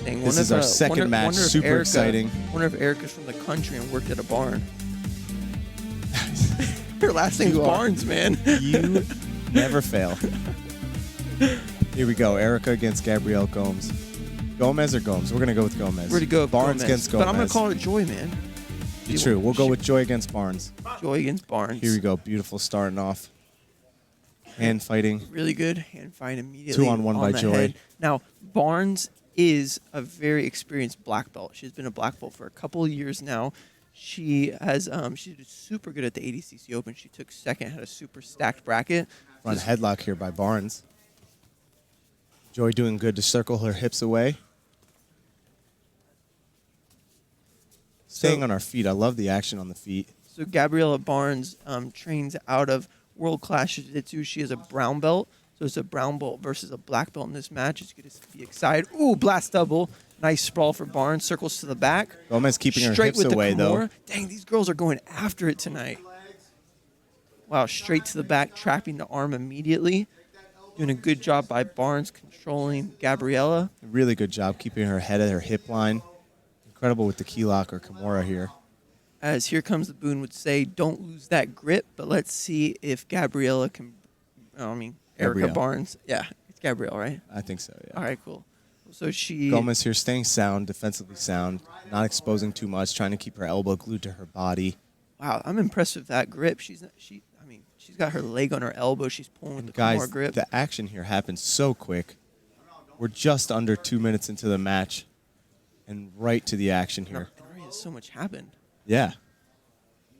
Dang, This is our second match. Super exciting. Wonder if Erica's from the country and worked at a barn. Her last name's Barnes, man. You never fail. Here we go. Erica against Gabrielle Gomes. Gomez or Gomes? We're going to go with Gomez. We're going to go with Barnes Gomez. against Gomez. But I'm going to call it Djoy, man. It's true. We'll go with Djoy against Barnes. Djoy against Barnes. Here we go. Beautiful starting off. Hand fighting. Really good. Hand fight immediately. 2-on-1 by Djoy. Head. Now, Barnes is a very experienced black belt. She's been a black belt for a couple of years now. She has she did super good at the ADCC Open. She took second, had a super stacked bracket. Front headlock here by Barnes. Djoy doing good to circle her hips away. Staying on our feet. I love the action on the feet. So Gabriella Barnes trains out of World Class Jiu-Jitsu. She is a brown belt. So it's a brown belt versus a black belt in this match. It's going to be excited. Ooh, blast double. Nice sprawl for Barnes. Circles to the back. Gomez keeping her straight hips away, though. Dang, these girls are going after it tonight. Wow, straight to the back, trapping the arm immediately. Doing a good job by Barnes controlling Gabriella. Really good job keeping her head at her hip line. Incredible with the key lock or Kimura here. As Here Comes the Boon would say, don't lose that grip, but let's see if Gabriella can, Erica Barnes. Yeah, it's Gabrielle, right? I think so, yeah. All right, cool. So she... Gomez here staying sound, defensively sound, not exposing too much, trying to keep her elbow glued to her body. Wow, I'm impressed with that grip. She's got her leg on her elbow. She's pulling with the Kimura grip. The action here happens so quick. We're just under 2 minutes into the match, and right to the action here. Already has so much happened. Yeah.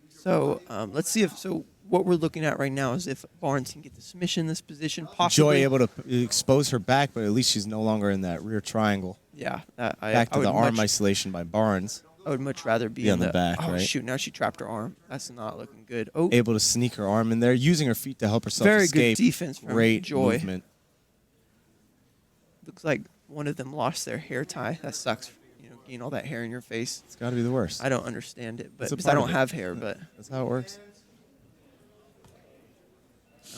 So let's see if what we're looking at right now is if Barnes can get the submission in this position. Possibly. Djoy able to expose her back, but at least she's no longer in that rear triangle. Yeah. Back to the arm isolation by Barnes. I would much rather be in the back, right? Oh, shoot. Now she trapped her arm. That's not looking good. Oh. Able to sneak her arm in there, using her feet to help herself escape. Very good defense from Great Djoy. movement. Looks like one of them lost their hair tie. That sucks. Getting all that hair in your face. It's got to be the worst. I don't understand it, but because I don't have hair, but that's how it works.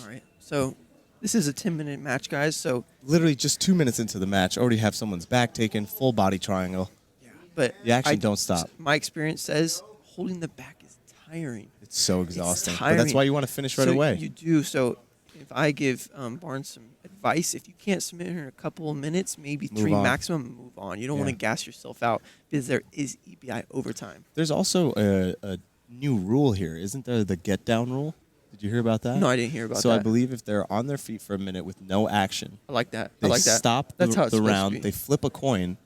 All right. So this is a 10-minute match, guys. So literally just 2 minutes into the match, already have someone's back taken, full body triangle. Yeah. But the action don't stop. My experience says holding the back is tiring. It's so exhausting. It's tiring. But that's why you want to finish right away. You do. So if I give Barnes some advice, if you can't submit her in a couple of minutes, maybe three maximum, move on. You don't want to gas yourself out because there is EBI overtime. There's also a new rule here. Isn't there the get down rule? Did you hear about that? No, I didn't hear about that. So I believe if they're on their feet for a minute with no action, I like that. They stop the round, they flip a coin,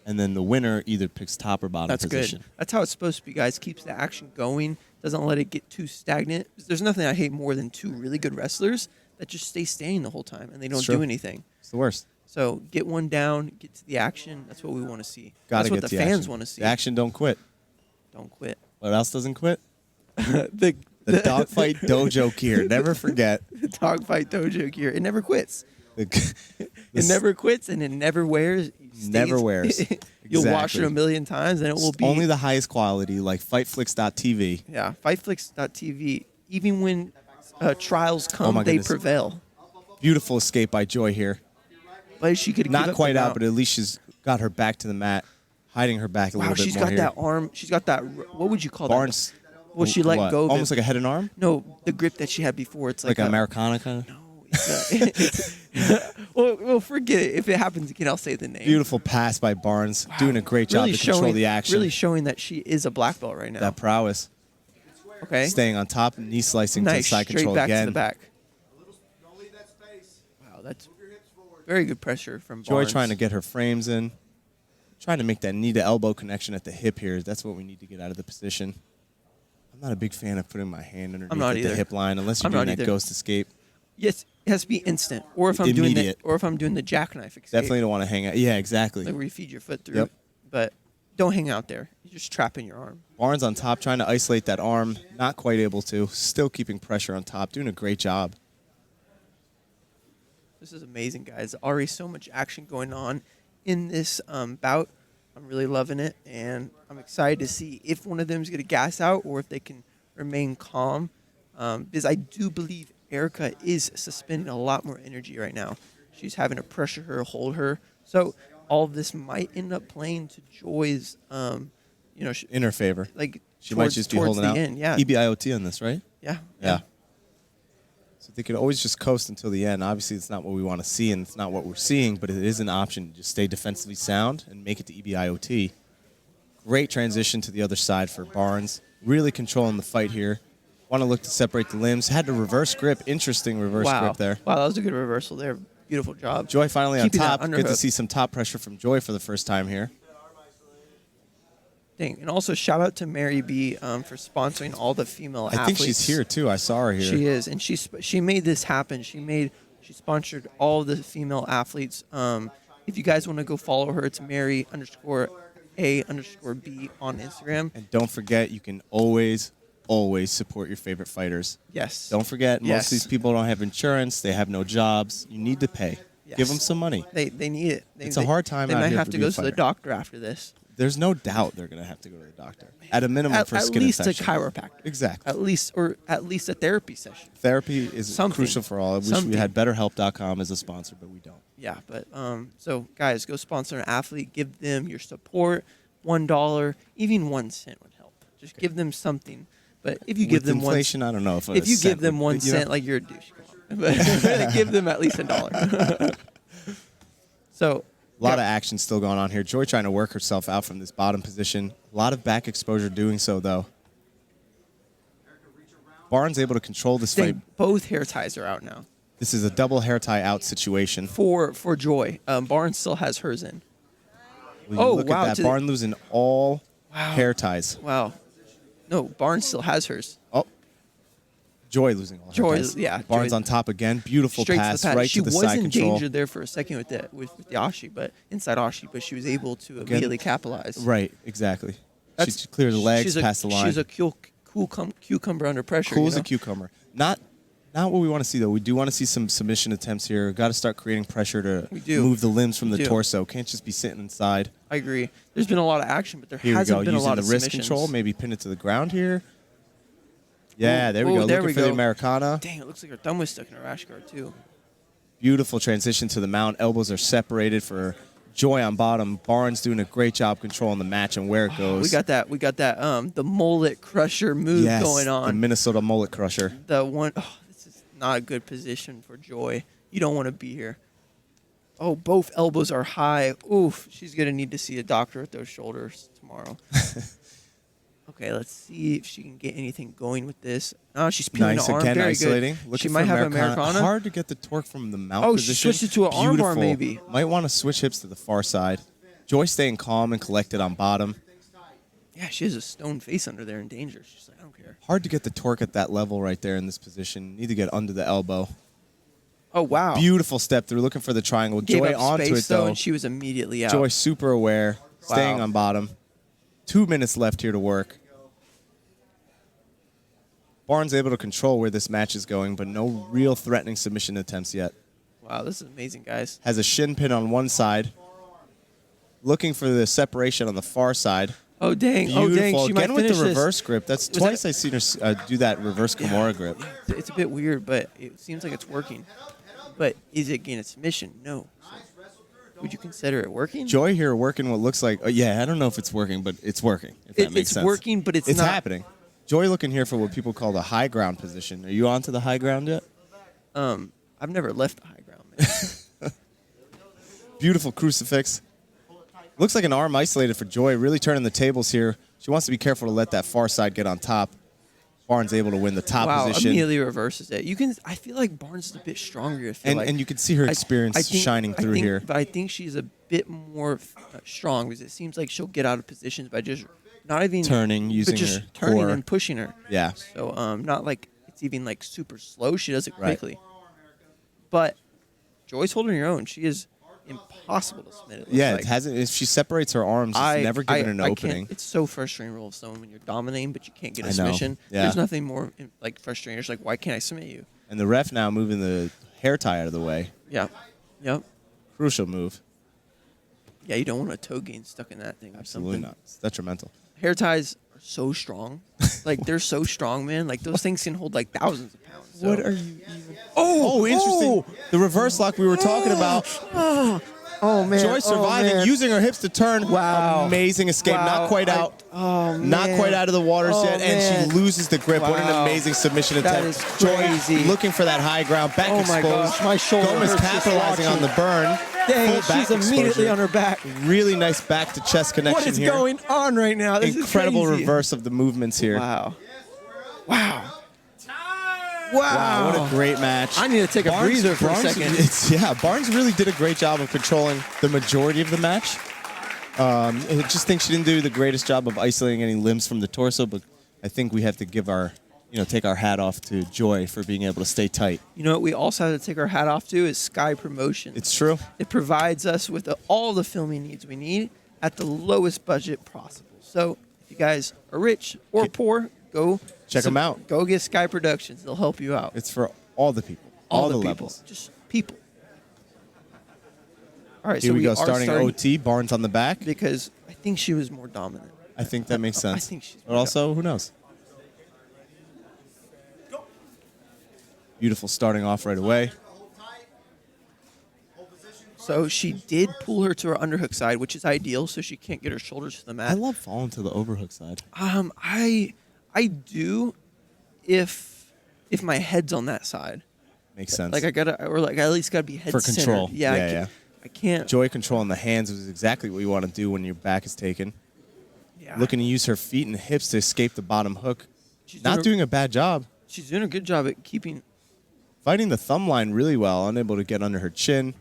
and then the winner either picks top or bottom position. Good. That's how it's supposed to be, guys. Keeps the action going. Doesn't let it get too stagnant. There's nothing I hate more than two really good wrestlers that just stay standing the whole time and they don't do anything. It's the worst. So get one down, get to the action. That's what we want to see. That's what the fans want to see. The action don't quit. Don't quit. What else doesn't quit? the Dogfight Dojo gear. Never forget. The Dogfight Dojo gear. It never quits. It never quits and it never wears. Never wears. You'll watch it a million times and it will be only the highest quality, like FightFlix.tv. Yeah, FightFlix.tv. Even when trials come, they prevail. Beautiful escape by Djoy here. But she could not quite out, but at least she's got her back to the mat, hiding her back a little bit more. She's got that arm. She's got that. What would you call Barnes, that? Well, she let go of almost like a head and arm. No, the grip that she had before. It's like an Americana kind of. No. Well, forget it. If it happens again, I'll say the name. Beautiful pass by Barnes, doing a great job to control the action. Really showing that she is a black belt right now. That prowess. Okay. Staying on top, knee slicing to side control back again. To the back. Wow, that's very good pressure from Barnes. Djoy trying to get her frames in, trying to make that knee to elbow connection at the hip here. That's what we need to get out of the position. I'm not a big fan of putting my hand underneath the hip line unless you're doing that ghost escape. Yes, it has to be instant. Or if I'm doing the jackknife escape. Definitely don't want to hang out. Yeah, exactly. Like where you feed your foot through. Yep. But don't hang out there. You're just trapping your arm. Barnes on top, trying to isolate that arm. Not quite able to. Still keeping pressure on top. Doing a great job. This is amazing, guys. Already so much action going on in this bout. I'm really loving it, and I'm excited to see if one of them is going to gas out or if they can remain calm. Because I do believe Erica is suspending a lot more energy right now. She's having to pressure her, hold her. So all of this might end up playing to Joy's, in her favor. Like she might just be holding out. End, yeah. EBIOT on this, right? Yeah. So they could always just coast until the end. Obviously, it's not what we want to see, and it's not what we're seeing, but it is an option to just stay defensively sound and make it to EBIOT. Great transition to the other side for Barnes. Really controlling the fight here. Want to look to separate the limbs. Had to reverse grip. Interesting reverse grip there. Wow, that was a good reversal there. Beautiful job. Djoy finally on top. Good to see some top pressure from Djoy for the first time here. Dang. And also shout out to Mary B for sponsoring all the female athletes. I think she's here too. I saw her here. She is, and she made this happen. She sponsored all the female athletes. If you guys want to go follow her, it's Mary_A_B on Instagram. And don't forget, you can always support your favorite fighters. Yes. Don't forget, most of these people don't have insurance. They have no jobs. You need to pay. Yes. Give them some money. They need it. It's a hard time They out might here have to be go a to the fighter. doctor after this. There's no doubt they're going to have to go to the doctor. At a minimum for skin infection. At least a chiropractor. Exactly. At least a therapy session. Therapy is crucial for all. I wish we had BetterHelp.com as a sponsor, but we don't. Yeah, but so guys, go sponsor an athlete. Give them your support. $1, even 1 cent would help. Just give them something. But if you give them inflation, I don't know if you give them 1 cent, like you're a douche. But give them at least $1. So. A lot of action still going on here. Djoy trying to work herself out from this bottom position. A lot of back exposure doing so, though. Barnes able to control this fight. Both hair ties are out now. This is a double hair tie out situation. For Djoy. Barnes still has hers in. Look at that. Barnes losing all hair ties. Wow. No, Barnes still has hers. Oh. Djoy losing all hair ties. Yeah. Barnes on top again. Beautiful pass right to the side control. She was in danger there for a second with the Ashi, but inside Ashi, but she was able to immediately capitalize. Right, exactly. She cleared the legs, past the line. She's a cool cucumber under pressure. Cool as a cucumber. Not what we want to see, though. We do want to see some submission attempts here. Got to start creating pressure to move the limbs from the torso. Can't just be sitting inside. I agree. There's been a lot of action, but there hasn't been a lot of submissions. Using the wrist control, maybe pin it to the ground here. Yeah, there we go. Looking for the Americana. Dang, it looks like her thumb was stuck in her rash guard, too. Beautiful transition to the mount. Elbows are separated for Djoy on bottom. Barnes doing a great job controlling the match and where it goes. We got that. The mullet crusher move going on. The Minnesota mullet crusher. This is not a good position for Djoy. You don't want to be here. Oh, both elbows are high. Oof, she's going to need to see a doctor with those shoulders tomorrow. Okay, let's see if she can get anything going with this. Oh, she's peeling the arm. Again, very isolating. Good. She might have Americana. Hard to get the torque from the mount position. She switched it to an armbar maybe. Might want to switch hips to the far side. Djoy staying calm and collected on bottom. Yeah, she has a stone face under there in danger. She's like, I don't care. Hard to get the torque at that level right there in this position. Need to get under the elbow. Oh, wow. Beautiful step through, looking for the triangle. Djoy onto it, though. And she was immediately out. Djoy super aware, staying on bottom. 2 minutes left here to work. Barnes able to control where this match is going, but no real threatening submission attempts yet. Wow, this is amazing, guys. Has a shin pin on one side. Looking for the separation on the far side. Oh, dang. Beautiful. Oh, dang. She Again might with finish the reverse grip. That's twice I've seen her do that reverse Kimura grip. It's a bit weird, but it seems like it's working. But is it getting a submission? No. So would you consider it working? Djoy here working what looks like, I don't know if it's working, but it's working, if that makes sense. It's working, but it's not. It's happening. Djoy looking here for what people call the high ground position. Are you on to the high ground yet? I've never left the high ground, man. Beautiful crucifix. Looks like an arm isolated for Djoy, really turning the tables here. She wants to be careful to let that far side get on top. Barnes able to win the top position. Immediately reverses it. I feel like Barnes is a bit stronger. And you can see her experience shining through here. But I think she's a bit more strong because it seems like she'll get out of positions by just not even turning, using her turning core. and pushing her. Yeah. So not like it's even like super slow. She does it quickly. Right. But Djoy's holding her own. She is impossible to submit. It hasn't. If she separates her arms, it's never given an opening. It's so frustrating role of someone when you're dominating, but you can't get a submission. Yeah. There's nothing more like frustrating. It's like, why can't I submit you? And the ref now moving the hair tie out of the way. Yeah. Yep. Crucial move. Yeah, you don't want a toe gain stuck in that thing. Absolutely not. It's detrimental. Hair ties are so strong. Like, they're so strong, man. Like, those things can hold, like, thousands of pounds. So. What are you even... Oh, interesting. The reverse lock we were talking about. Oh, Oh, man. Joy surviving, man. using her hips to turn. Wow. Amazing escape. Wow. Not quite out. Not man. quite out of the waters Oh, yet, and man. she loses the grip. What an Wow. amazing submission That attempt. is Joy crazy. looking for that high ground, back Oh, exposed. my gosh. My shoulder Gomez hurts just capitalizing on watching. the burn. Dang, Full back she's immediately exposure. on her back. Really nice back to chest connection What is here. going on right now? This Incredible is crazy. reverse of the movements here. Wow. Wow. Wow, what a great match. I need to take a breather for a second. Barnes really did a great job of controlling the majority of the match. I just think she didn't do the greatest job of isolating any limbs from the torso, but I think we have to give take our hat off to Joy for being able to stay tight. You know what we also have to take our hat off to is Sky Promotions. It's true. It provides us with all the filming needs we need at the lowest budget possible. So if you guys are rich or poor, go Check them out. Go get Sky Productions. They'll help you out. It's for all the people, all the people. levels. Just people. All right, Here so we go, are starting OT. Barnes on the back. because I think she was more dominant. I think that makes sense. I think she's But also, who knows? Beautiful starting off right away. So she did pull her to her underhook side, which is ideal, so she can't get her shoulders to the mat. I love falling to the overhook side. I do if my head's on that side. Makes sense. Like I at least gotta be head For centered. control. Yeah, I can't. Joy controlling the hands is exactly what you want to do when your back is taken. Yeah. Looking to use her feet and hips to escape the bottom hook. She's Not doing a bad job. She's doing a good job at keeping. Fighting the thumb line really well, unable to get under her chin.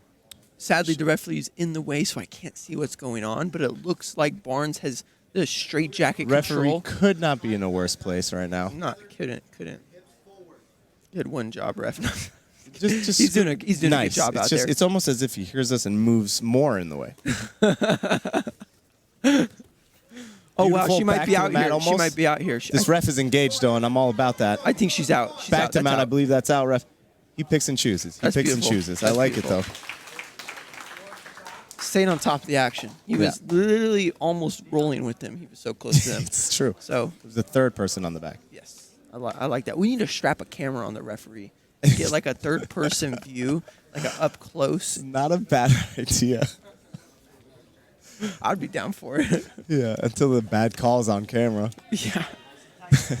Sadly, the referee's in the way, so I can't see what's going on. But it looks like Barnes has the straight jacket Referee control. could not be in a worse place right now. Couldn't. Did one job, ref. Just he's doing a good job out there. It's almost as if he hears us and moves more in the way. Oh wow, Beautiful she might back be to the out mat here. She almost. might be out here. This ref is engaged, though, and I'm all about that. I think she's out. She's Back out. to That's mount, out. I believe that's out, ref. He picks and chooses. He That's picks beautiful. and chooses. I That's like beautiful. it, though. Staying on top of the action. He was literally almost rolling with them. He was so close to them. It's true. So It was the third person on the back. yes, I like that. We need to strap a camera on the referee and get like a third-person view, like a up close. Not a bad idea. I'd be down for it. Yeah, until the bad call's on camera. Yeah.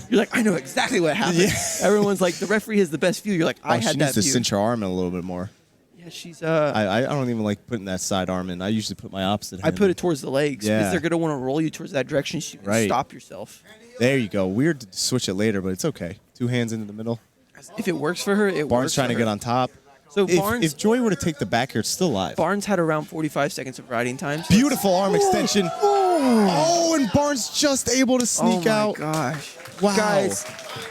You're like, I know exactly what happened. Yeah. Everyone's like, the referee has the best view. You're like, I she had needs that to view. cinch her arm in a little bit more. Yeah, she's I don't even like putting that side arm in. I usually put my opposite I hand put in. it towards the legs Yeah. because they're gonna want to roll you towards that direction so you can Right. stop yourself. There you go. Weird to switch it later, but it's okay. Two hands into the middle. If it works for her, it works. Barnes trying for to her. get on top. So If, Barnes, if Joy were to take the back here, it's still live. Barnes had around 45 seconds of riding time. So Beautiful arm extension. Oh, and Barnes just able to sneak out. Oh my gosh! Wow. Guys,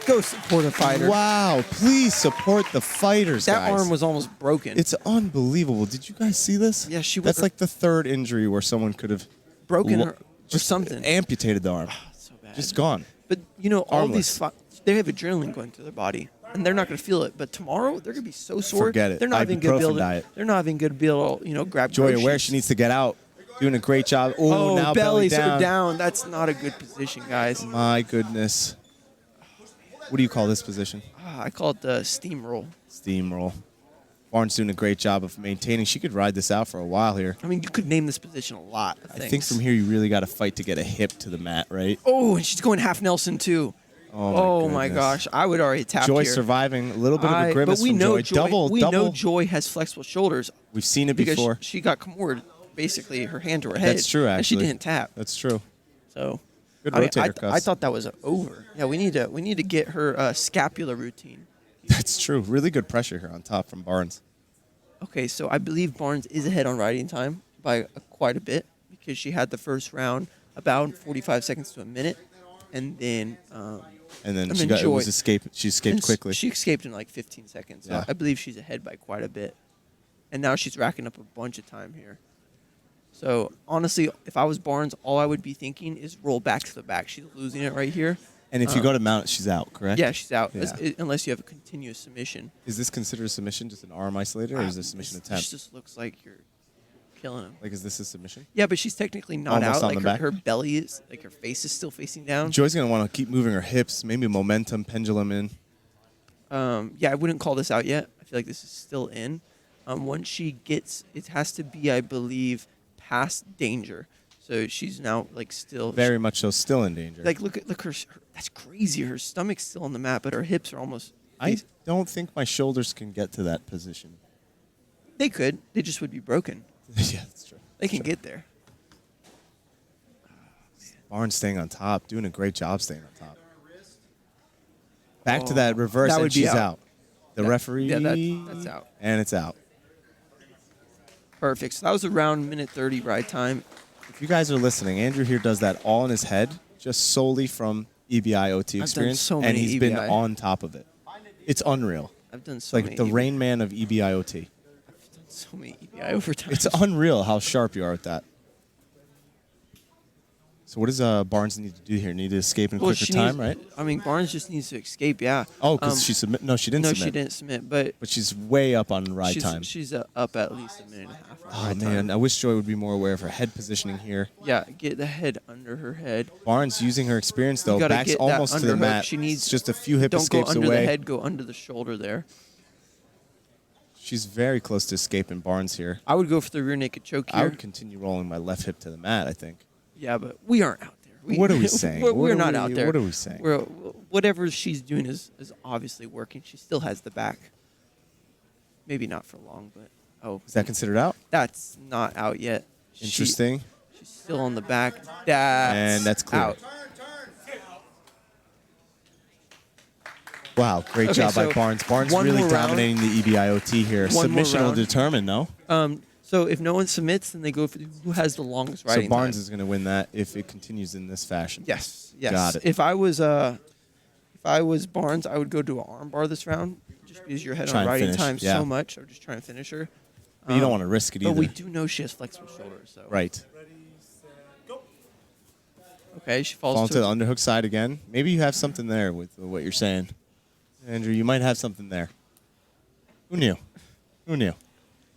go support a fighter. Wow. Please support the fighters, That guys. arm was almost broken. It's unbelievable. Did you guys see this? Yeah, she That's was- like the third injury where someone could have broken lo- or just something. amputated the arm. So bad. Just gone. But you know, all Armless. these they have adrenaline going through their body, and they're not going to feel it. But tomorrow, they're going to be so sore. Forget it. They're not even going to be able Ibuprofen to. diet. They're not even going to be able to, grab. Joy groceries. aware she needs to get out. Doing a great job. Oh, now belly down. down. That's not a good position, guys. My goodness. What do you call this position? I call it the steamroll. Steamroll. Barnes doing a great job of maintaining. She could ride this out for a while here. I mean, you could name this position a lot of I things. think from here you really got to fight to get a hip to the mat, right? Oh, and she's going half Nelson too. Oh my goodness. gosh, I would already tap Joy here. surviving. A little bit of a grimace but we from know Joy. Double. We know Joy has flexible shoulders We've seen it because before. she got cored basically her hand to her head. That's true, And she actually. didn't tap. That's true. So Good I mean, rotator cuffs. I thought that was over. Yeah, we need to get her scapular routine. That's true. Really good pressure here on top from Barnes. Okay, so I believe Barnes is ahead on riding time by quite a bit because she had the first round about 45 seconds to a minute, and then And then I she mean, got it Joy- was escape. She escaped quickly. She escaped in like 15 seconds. So Yeah. I believe she's ahead by quite a bit, and now she's racking up a bunch of time here. So honestly, if I was Barnes, all I would be thinking is roll back to the back. She's losing it right here. And if you go to mount, she's out, correct? Yeah, she's out Yeah. unless you have a continuous submission. Is this considered a submission, just an arm isolator, or is this a submission This attempt? just looks like you're killing him. Like, is this a submission? Yeah, but she's technically not Almost out. on Like the back? her belly is, like her face is still facing down. Joy's going to want to keep moving her hips, maybe momentum, pendulum in. Yeah, I wouldn't call this out yet. I feel like this is still in. Once she gets, it has to be, I believe, past danger. So she's now like still Very much so, still in danger. like look her. That's crazy. Her stomach's still on the mat, but her hips are almost. I don't think my shoulders can get to that position. They could. They just would be broken. Yeah, that's true. They can get there. Barnes staying on top, doing a great job staying on top. Back to that Oh, reverse, that and would be she's out. out. The referee, Yeah, that's out. And it's out. Perfect. So that was around minute 30 ride time. If you guys are listening, Andrew here does that all in his head, just solely from EBI OT done experience, so and many he's been EBI. on top of it. It's unreal. I've done so many. Like the Rain Man of EBI OT. I've done so many EBI overtime. It's unreal how sharp you are at that. So what does Barnes need to do here? Need to escape in quicker time, right? I mean, Barnes just needs to escape. Yeah. Oh, because she submit. No, she didn't No, submit. she didn't submit, but But she's way up on ride she's time. she's up at least a minute and a half. on Oh ride man, time. I wish Joy would be more aware of her head positioning here. Yeah, get the head under her head. Barnes using her experience though, gotta backs get that almost to the underhook. mat. She needs- It's just a few hip Don't go escapes under away. the head. Go under the shoulder there. She's very close to escaping Barnes here. I would go for the rear naked choke I here. would continue rolling my left hip to the mat, I think. Yeah, but we aren't out there. What are we saying? We're, What are not we- out there. what are we saying? Whatever she's doing is obviously working. She still has the back. Maybe not for long, but Is that considered out? that's not out yet. Interesting. She's still on the back. And that's clear. out. Wow, great Okay, job by so Barnes. Barnes one really more round. dominating the EBIOT here. One more Submission will round. determine, no? So if no one submits, then they go for who has the longest riding So Barnes time. is going to win that if it continues in this fashion. Yes. Got it. If I was Barnes, I would go to an arm bar this round, just because your head Try on and riding finish, time yeah. so much. Or just try and finish her. But you don't want to risk it either. But we do know she has flexible shoulders. So. Right. Okay, she falls Fall to to the underhook side again. Maybe you have something there with what you're saying. Andrew, you might have something there. Who knew? Who knew?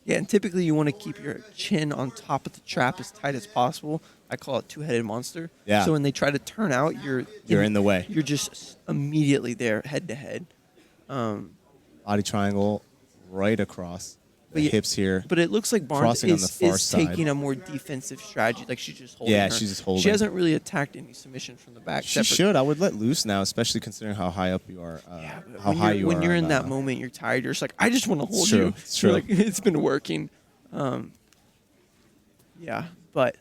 Yeah, and typically you want to keep your chin on top of the trap as tight as possible. I call it two-headed monster. Yeah. So when they try to turn out, you're in the way. You're just immediately there, head to head. Body triangle right across. The yeah, hips here. But it looks like Barnes Crossing on the far is side. taking a more defensive strategy. Like she's just holding. Yeah, her. she's just holding. She hasn't really attacked any submission from the back. She should. I would let loose now, especially considering how high up you are. Yeah, but how high you are. when you're in on, that moment, you're tired. You're just like, I just want to hold true, you. it's You're true. like, it's been working. Yeah, but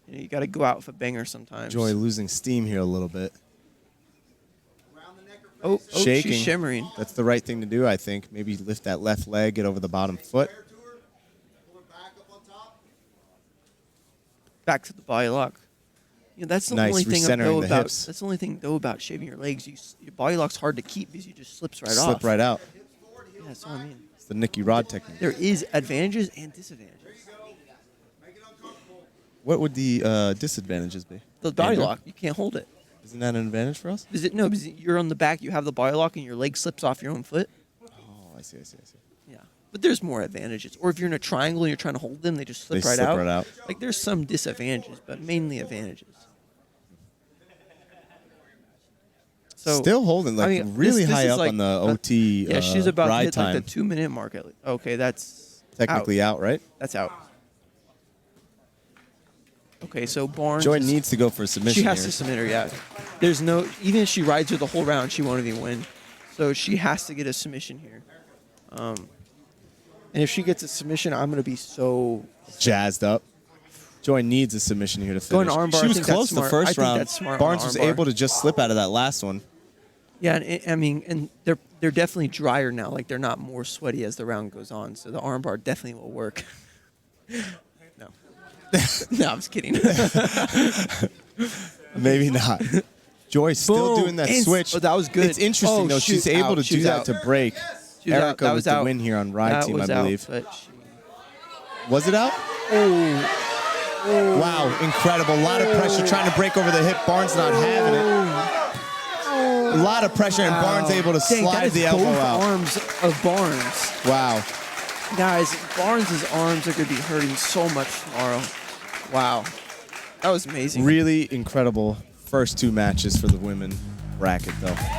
you got to go out with a banger sometimes. Joy losing steam here a little bit. Oh, Shaking. she's shimmering. That's the right thing to do, I think. Maybe lift that left leg, get over the bottom foot. Back to the body lock. You know, that's the Nice, only thing recentering though the about hips. that's the only thing though about shaving your legs. Your body lock's hard to keep because you just slips right Slip off. right out. Yeah, that's what I mean. It's the Nicky Rod technique. There is advantages and disadvantages. What would the disadvantages be? The body Andrew? lock, you can't hold it. Isn't that an advantage for us? No, because you're on the back, you have the body lock, and your leg slips off your own foot. Oh, I see. Yeah, but there's more advantages. Or if you're in a triangle and you're trying to hold them, they just slip, They right, slip out. right out. Like there's some disadvantages, but mainly advantages. So Still holding like I mean, really this high is up like on the OT yeah, she's about to ride hit time. like the 2-minute mark. Okay, that's Technically out, right? That's out. Okay, so Barnes. Joy needs to go for a submission She has here. to submit her. Yeah, there's no. Even if she rides her the whole round, she won't even win. So she has to get a submission here. And if she gets a submission, I'm gonna be so. Jazzed up. Joy needs a submission here to Going finish. to armbar, She I was think that's close the smart. I first think round. that's smart on Barnes the was armbar. able to just slip out of that last one. Yeah, and they're definitely drier now. Like they're not more sweaty as the round goes on. So the armbar definitely will work. No, no, I'm just kidding. Maybe not. Joy's still Boom. doing that And- switch. oh, that was good. It's interesting Oh, though. She's shoot, able out. to She do was that out. to break. She was out. Erica That with was the out. win here on Ride That Team, I was out, believe. but she- Was it out? Oh. Wow, incredible. A lot of pressure trying to break over the hip. Barnes not having it. A lot of pressure, and Barnes able to Dang, that slide is the elbow both out. arms of Barnes. Wow. Guys, Barnes' arms are going to be hurting so much tomorrow. Wow. That was amazing. Really incredible first two matches for the women bracket, though.